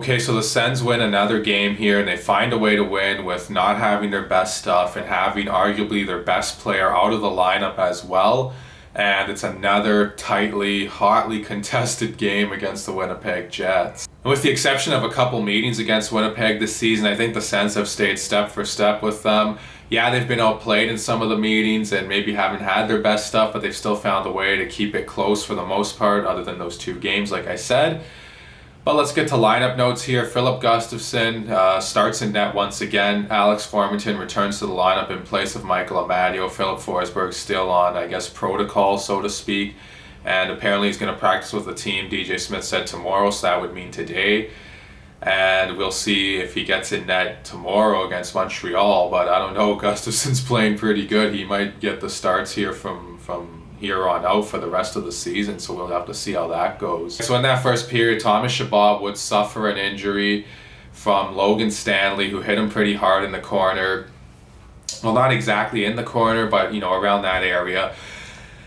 Okay, so the Sens win another game here, and they find a way to win with not having their best stuff and having arguably their best player out of the lineup as well. And it's another hotly contested game against the Winnipeg Jets. And with the exception of a couple meetings against Winnipeg this season, I think the Sens have stayed step for step with them. Yeah, they've been outplayed in some of the meetings and maybe haven't had their best stuff, but they've still found a way to keep it close for the most part, other than those two games, like I said. But let's get to lineup notes here. Filip Gustavsson starts in net once again. Alex Formenton returns to the lineup in place of Michael Amadio. Filip Forsberg still on, I guess, protocol, so to speak. And apparently he's going to practice with the team, DJ Smith said tomorrow, so that would mean today. And we'll see if he gets in net tomorrow against Montreal. But I don't know, Gustafsson's playing pretty good. He might get the starts here from here on out for the rest of the season, so we'll have to see how that goes. So in that first period, Thomas Chabot would suffer an injury from Logan Stanley, who hit him pretty hard in the corner. Well, not exactly in the corner, but around that area.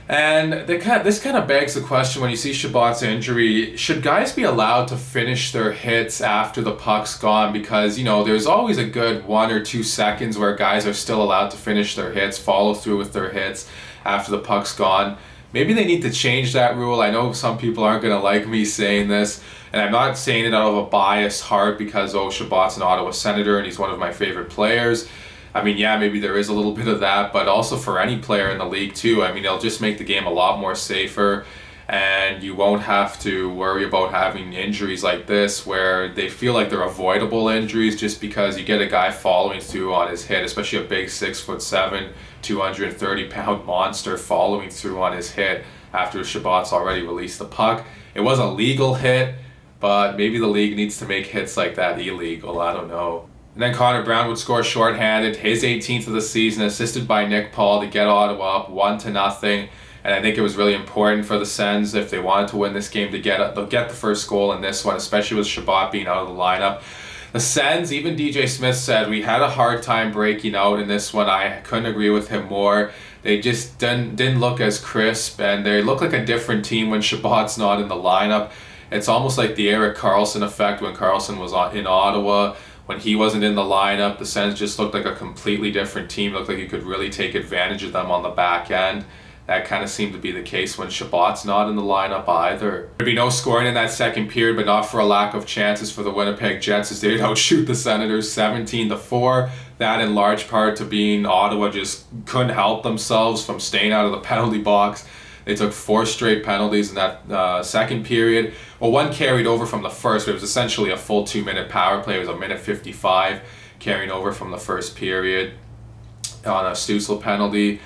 And this kind of begs the question, when you see Chabot's injury, should guys be allowed to finish their hits after the puck's gone? Because, there's always a good 1 or 2 seconds where guys are still allowed to finish their hits, follow through with their hits after the puck's gone. Maybe they need to change that rule. I know some people aren't going to like me saying this, and I'm not saying it out of a biased heart because, Chabot's an Ottawa Senator and he's one of my favorite players. I mean, yeah, maybe there is a little bit of that, but also for any player in the league too. I mean, it'll just make the game a lot more safer, and you won't have to worry about having injuries like this where they feel like they're avoidable injuries just because you get a guy following through on his hit, especially a big 6'7", 230-pound monster following through on his hit after Chabot's already released the puck. It was a legal hit, but maybe the league needs to make hits like that illegal. I don't know. And then Connor Brown would score shorthanded, his 18th of the season, assisted by Nick Paul to get Ottawa up 1-0. And I think it was really important for the Sens, if they wanted to win this game, to get the first goal in this one, especially with Chabot being out of the lineup. The Sens, even DJ Smith said, we had a hard time breaking out in this one. I couldn't agree with him more. They just didn't look as crisp, and they look like a different team when Chabot's not in the lineup. It's almost like the Erik Karlsson effect when Karlsson was in Ottawa. When he wasn't in the lineup, the Sens just looked like a completely different team. Looked like you could really take advantage of them on the back end. That kind of seemed to be the case when Chabot's not in the lineup either. There'd be no scoring in that second period, but not for a lack of chances for the Winnipeg Jets, as they'd outshoot the Senators 17-4. That in large part to being Ottawa just couldn't help themselves from staying out of the penalty box. They took 4 straight penalties in that second period. Well, one carried over from the first, but it was essentially a full 2-minute power play. It was a minute 55 carrying over from the first period on a Stützle penalty.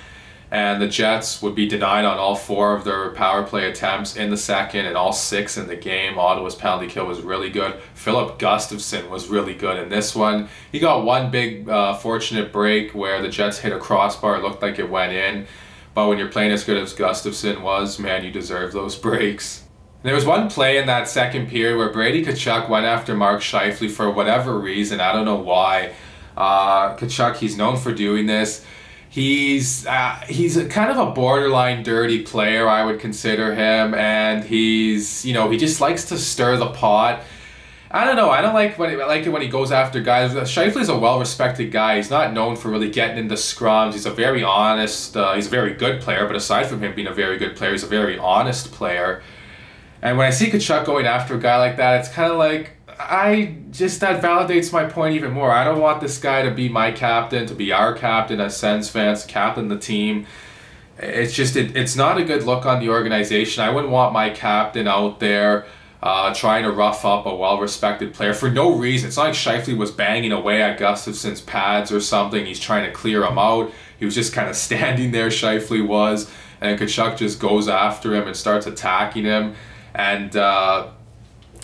And the Jets would be denied on all 4 of their power play attempts in the second and all 6 in the game. Ottawa's penalty kill was really good. Filip Gustavsson was really good in this one. He got one big fortunate break where the Jets hit a crossbar. It looked like it went in. But when you're playing as good as Gustavsson was, man, you deserve those breaks. There was one play in that second period where Brady Tkachuk went after Mark Scheifele for whatever reason. I don't know why. Tkachuk, he's known for doing this. He's kind of a borderline dirty player, I would consider him, and he just likes to stir the pot. I don't know. I don't like it when he goes after guys. Scheifele's a well-respected guy. He's not known for really getting into scrums. He's a very honest. He's a very good player, but aside from him being a very good player, he's a very honest player. And when I see Tkachuk going after a guy like that, it's kind of like that validates my point even more. I don't want this guy to be my captain, to be our captain as Sens fans, captain the team. It's just it's not a good look on the organization. I wouldn't want my captain out there trying to rough up a well-respected player for no reason. It's not like Scheifele was banging away at Gustafsson's pads or something. He's trying to clear him out. He was just kind of standing there, Scheifele was, and Tkachuk just goes after him and starts attacking him. And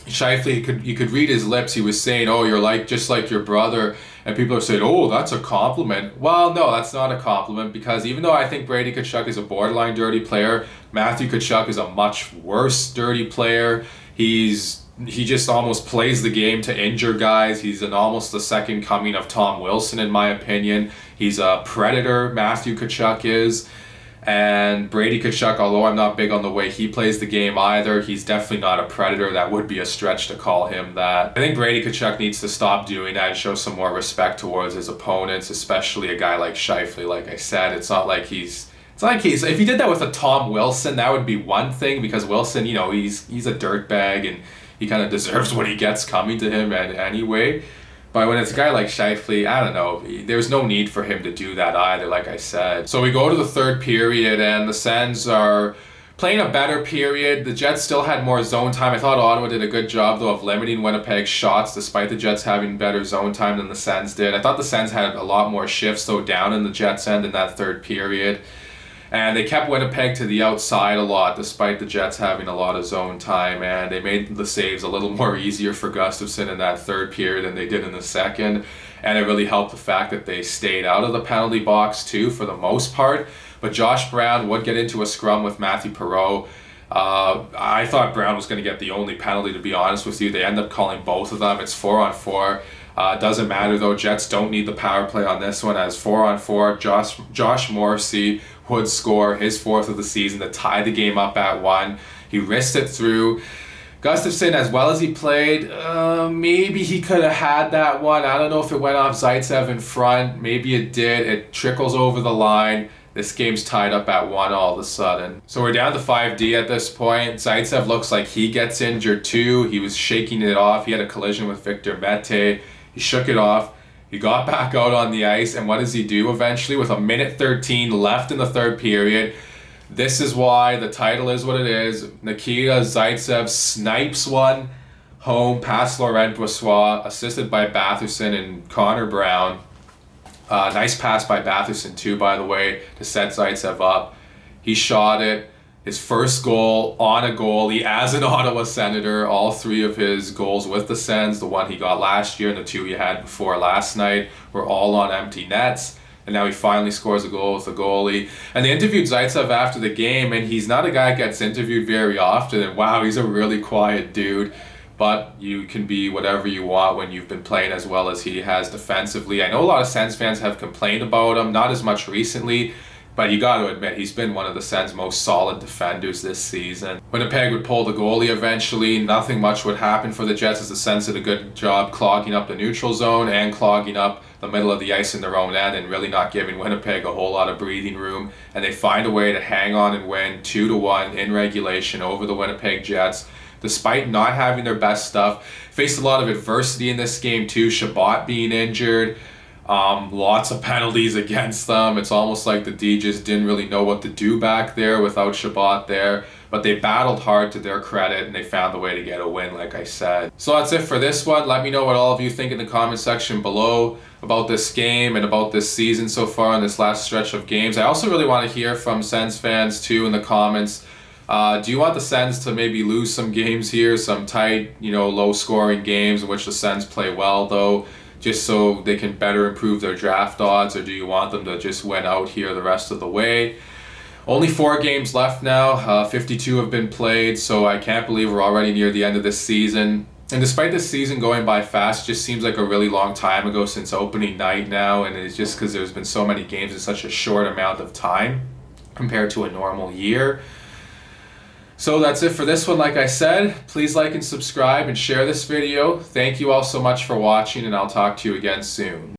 Scheifele, you could read his lips. He was saying, "Oh, you're just like your brother," and people are saying, "Oh, that's a compliment." Well, no, that's not a compliment, because even though I think Brady Tkachuk is a borderline dirty player, Matthew Tkachuk is a much worse dirty player. He just almost plays the game to injure guys. He's almost the second coming of Tom Wilson, in my opinion. He's a predator, Matthew Tkachuk is. And Brady Tkachuk, although I'm not big on the way he plays the game either, he's definitely not a predator. That would be a stretch to call him that. I think Brady Tkachuk needs to stop doing that and show some more respect towards his opponents, especially a guy like Scheifele. Like I said, it's not like he's if he did that with a Tom Wilson, that would be one thing, because Wilson, he's a dirtbag and he kind of deserves what he gets coming to him anyway. But when it's a guy like Scheifele, I don't know, there's no need for him to do that either, like I said. So we go to the third period, and the Sens are playing a better period. The Jets still had more zone time. I thought Ottawa did a good job, though, of limiting Winnipeg's shots, despite the Jets having better zone time than the Sens did. I thought the Sens had a lot more shifts, though, down in the Jets' end in that third period. And they kept Winnipeg to the outside a lot, despite the Jets having a lot of zone time. And they made the saves a little more easier for Gustafsson in that third period than they did in the second. And it really helped the fact that they stayed out of the penalty box, too, for the most part. But Josh Brown would get into a scrum with Matthew Perreault. I thought Brown was going to get the only penalty, to be honest with you. They end up calling both of them. It's 4-on-4. Doesn't matter, though. Jets don't need the power play on this one, as 4-on-4. Josh Morrissey would score his fourth of the season to tie the game up at 1. He risked it through. Gustafsson, as well as he played, maybe he could have had that one. I don't know if it went off Zaitsev in front. Maybe it did. It trickles over the line. This game's tied up at 1 all of a sudden. So we're down to 5D at this point. Zaitsev looks like he gets injured too. He was shaking it off. He had a collision with Victor Mete. He shook it off. He got back out on the ice, and what does he do eventually? With 1:13 left in the third period, this is why the title is what it is. Nikita Zaitsev snipes one home past Laurent Brossoit, assisted by Batherson and Connor Brown. Nice pass by Batherson too, by the way, to set Zaitsev up. He shot it. His first goal on a goalie as an Ottawa Senator. All 3 of his goals with the Sens, the one he got last year and the 2 he had before last night, were all on empty nets. And now he finally scores a goal with the goalie. And they interviewed Zaitsev after the game, and he's not a guy that gets interviewed very often. And wow, he's a really quiet dude. But you can be whatever you want when you've been playing as well as he has defensively. I know a lot of Sens fans have complained about him, not as much recently, but you got to admit, he's been one of the Sens' most solid defenders this season. Winnipeg would pull the goalie eventually. Nothing much would happen for the Jets, as the Sens did a good job clogging up the neutral zone and clogging up the middle of the ice in their own end and really not giving Winnipeg a whole lot of breathing room. And they find a way to hang on and win 2-1 in regulation over the Winnipeg Jets, despite not having their best stuff. Faced a lot of adversity in this game too. Chabot being injured. Lots of penalties against them. It's almost like the D just didn't really know what to do back there without Chabot there. But they battled hard, to their credit, and they found a way to get a win, like I said. So that's it for this one. Let me know what all of you think in the comment section below about this game and about this season so far in this last stretch of games. I also really want to hear from Sens fans too in the comments. Do you want the Sens to maybe lose some games here, some tight, low-scoring games in which the Sens play well, though, just so they can better improve their draft odds, or do you want them to just win out here the rest of the way? Only 4 games left now. 52 have been played, so I can't believe we're already near the end of this season. And despite this season going by fast, it just seems like a really long time ago since opening night now, and it's just because there's been so many games in such a short amount of time compared to a normal year. So that's it for this one. Like I said, please like and subscribe and share this video. Thank you all so much for watching, and I'll talk to you again soon.